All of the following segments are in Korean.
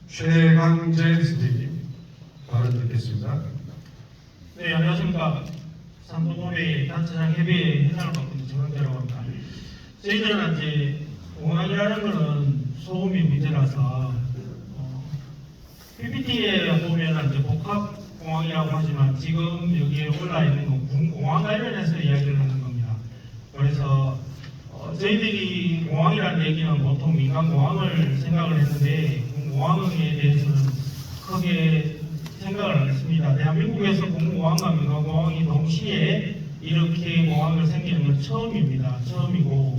최강재 선생님 발언 듣겠습니다. 네, 안녕하십니까. 삼동호회 단체장 협의회 회장을 맡고 있는 최강재라고 합니다. 저희들은 이제 공항이라는 것은 소음이 문제라서 PPT에 보면 이제 복합공항이라고 하지만 지금 여기에 올라 있는 건 군공항 관련해서 이야기를 하는 겁니다. 그래서 저희들이 공항이라는 얘기는 보통 민간공항을 생각을 했는데 군공항에 대해서는 크게 생각을 안 했습니다. 대한민국에서 군공항과 민간공항이 동시에 이렇게 공항을 생기는 건 처음입니다. 처음이고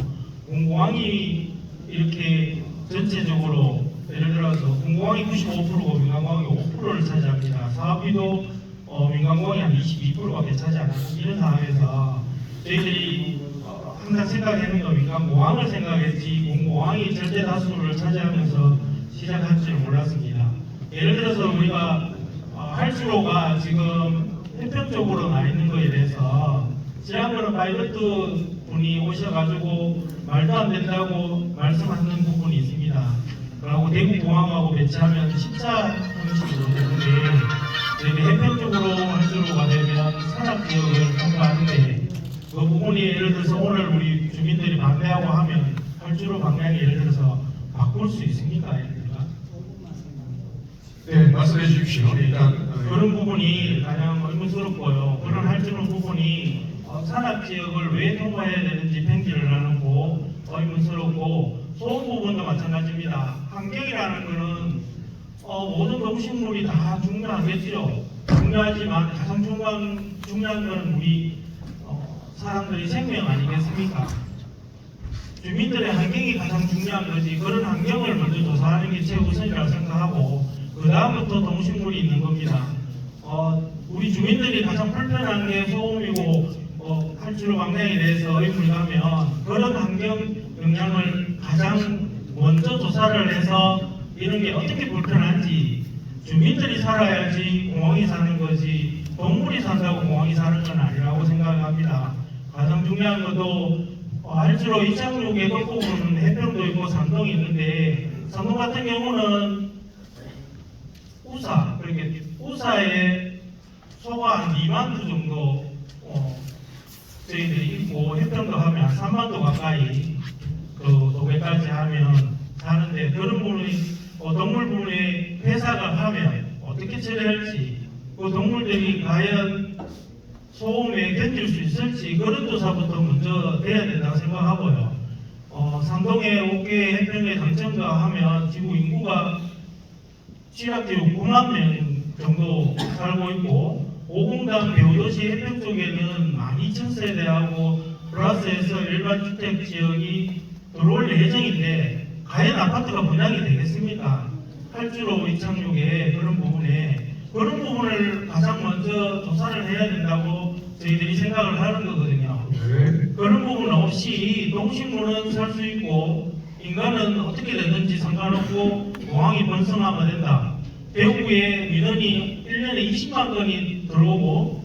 군공항이 이렇게 전체적으로 예를 들어서 군공항이 95%고 민간공항이 5%를 차지합니다. 사업비도 민간공항이 한 22%밖에 차지 안 하는 이런 상황에서 저희들이 항상 생각하는 건 민간공항을 생각했지 군공항이 절대 다수를 차지하면서 시작할 줄 몰랐습니다. 예를 들어서 우리가 할주로가 지금 해평 쪽으로 나 있는 거에 대해서 지난번에 파일럿 분이 오셔가지고 말도 안 된다고 말씀하는 부분이 있습니다. 그리고 대구공항하고 배치하면 10차 형식으로 되는데 저희가 해평 쪽으로 할주로가 되면 산악지역을 통과하는데 그 부분이 예를 들어서 오늘 우리 주민들이 반대하고 하면 할주로 방향이 예를 들어서 바꿀 수 있습니까? 네, 말씀해 주십시오. 일단 그런 부분이 가장 의문스럽고요. 그런 할주로 부분이 산악지역을 왜 통과해야 되는지 팽지를 나누고 의문스럽고 소음 부분도 마찬가지입니다. 환경이라는 것은 모든 동식물이 다 중요하겠죠. 중요하지만 가장 중요한 건 우리 사람들의 생명 아니겠습니까? 주민들의 환경이 가장 중요한 거지. 그런 환경을 먼저 조사하는 게 최우선이라고 생각하고 그 다음부터 동식물이 있는 겁니다. 우리 주민들이 가장 불편한 게 소음이고 할주로 방향에 대해서 의문을 하면 그런 환경 영향을 가장 먼저 조사를 해서 이런 게 어떻게 불편한지 주민들이 살아야지 공항이 사는 거지 동물이 산다고 공항이 사는 건 아니라고 생각합니다. 가장 중요한 것도 할주로 이착륙의 끝부분은 해평도 있고 산동이 있는데 산동 같은 경우는 우사, 그렇게 우사에 소가 한 2만 두 정도 저희들이 있고 해평도 하면 한 3만 도 가까이 그 도배까지 하면 사는데 그런 부분이 동물 부분에 회사가 하면 어떻게 처리할지 그 동물들이 과연 소음에 견딜 수 있을지 그런 조사부터 먼저 돼야 된다고 생각하고요. 산동에 5개 해평에 당첨자 하면 지구 인구가 취약지역 9만 명 정도 살고 있고 오공단 배우도시 해평 쪽에는 12,000세대하고 플러스해서 일반 주택 지역이 들어올 예정인데 과연 아파트가 분양이 되겠습니까? 할주로 이착륙에 그런 부분을 가장 먼저 조사를 해야 된다고 저희들이 생각을 하는 거거든요. 네. 그런 부분 없이 동식물은 살 수 있고 인간은 어떻게 되든지 상관없고 공항이 번성하면 된다. 대구에 민원이 1년에 20만 건이 들어오고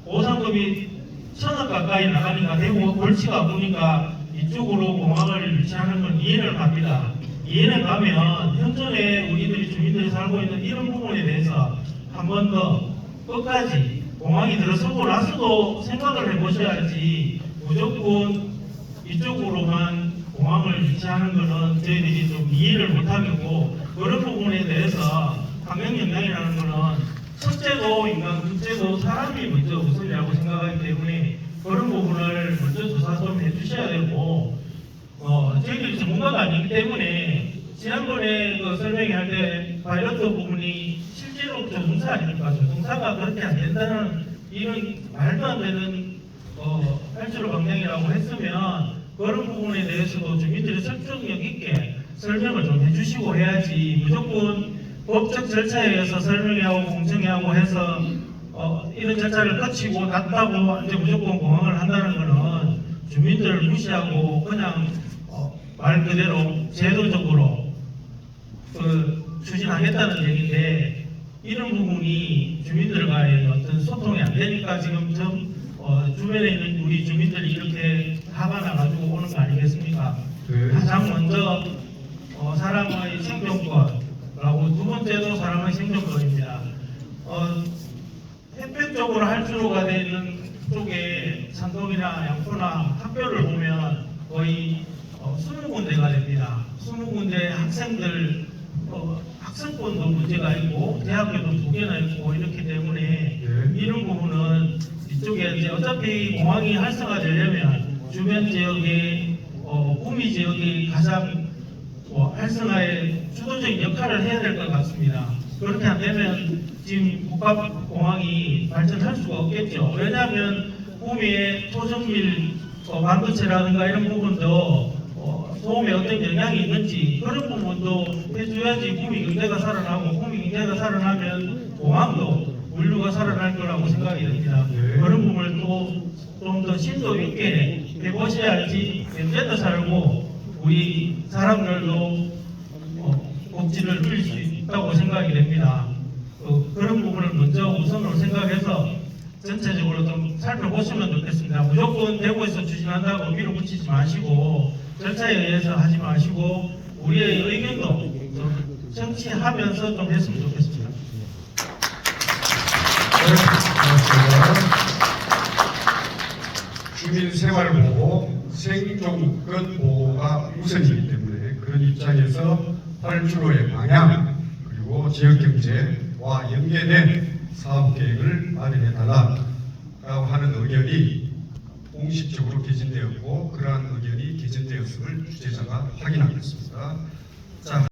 보상금이 1,000억 가까이 나가니까 대구 골치가 아프니까 이쪽으로 공항을 유치하는 건 이해를 합니다. 이해는 가면 현존에 우리들이 주민들이 살고 있는 이런 부분에 대해서 한 번 더 끝까지 공항이 들어서고 나서도 생각을 해보셔야지 무조건 이쪽으로만 공항을 유치하는 것은 저희들이 좀 이해를 못하겠고 그런 부분에 대해서 환경영향이라는 것은 첫째도 인간, 둘째도 사람이 먼저 우선이라고 생각하기 때문에 그런 부분을 먼저 조사 좀 해주셔야 되고 저희들이 전문가가 아니기 때문에 지난번에 그 설명할 때 파일럿 부분이 실제로 조종사 아닙니까? 조종사가 그렇게 안 된다는 이런 말도 안 되는 할주로 방향이라고 했으면 그런 부분에 대해서도 주민들이 설득력 있게 설명을 좀 해주시고 해야지 무조건 법적 절차에 의해서 설명하고 공청회하고 해서 이런 절차를 거치고 났다고 이제 무조건 공항을 한다는 것은 주민들을 무시하고 그냥 말 그대로 제도적으로 추진하겠다는 얘기인데 이런 부분이 주민들과의 어떤 소통이 안 되니까 지금 주변에 있는 우리 주민들이 이렇게 화가 나가지고 오는 거 아니겠습니까? 네. 가장 먼저 사람의 생존권하고 두 번째로 사람의 생존권입니다. 햇볕 쪽으로 할주로가 되는 쪽에 산동이나 양포나 학교를 보면 거의 20군데가 됩니다. 20군데 학생들 학생권도 문제가 있고 대학교도 2개나 있고 이렇기 때문에 이런 부분은 이쪽에 이제 어차피 공항이 활성화되려면 주변 지역의 구미 지역이 가장 활성화에 주도적인 역할을 해야 될 것 같습니다. 그렇게 안 되면 지금 국가공항이 발전할 수가 없겠죠. 왜냐하면 구미의 토정밀 반도체라든가 이런 부분도 도움에 어떤 영향이 있는지 그런 부분도 해줘야지 구미 경제가 살아나고 구미 경제가 살아나면 공항도 물류가 살아날 거라고 생각이 됩니다. 그런 부분을 또 좀 더 심도 있게 해보셔야지 경제도 살고 우리 사람들도 복지를 누릴 수 있다고 생각이 됩니다. 그런 부분을 먼저 우선으로 생각해서 전체적으로 좀 살펴보시면 좋겠습니다. 무조건 대구에서 추진한다고 밀어붙이지 마시고 절차에 의해서 하지 마시고 우리의 의견도 좀 청취하면서 좀 했으면 좋겠습니다. 네, 고맙습니다. 주민 생활보호, 생존권 보호가 우선이기 때문에 그런 입장에서 활주로의 방향 그리고 지역경제와 연계된 사업계획을 마련해달라고 하는 의견이 공식적으로 개진되었고 그러한 의견이 개진되었음을 주최자가 확인하겠습니다. 자.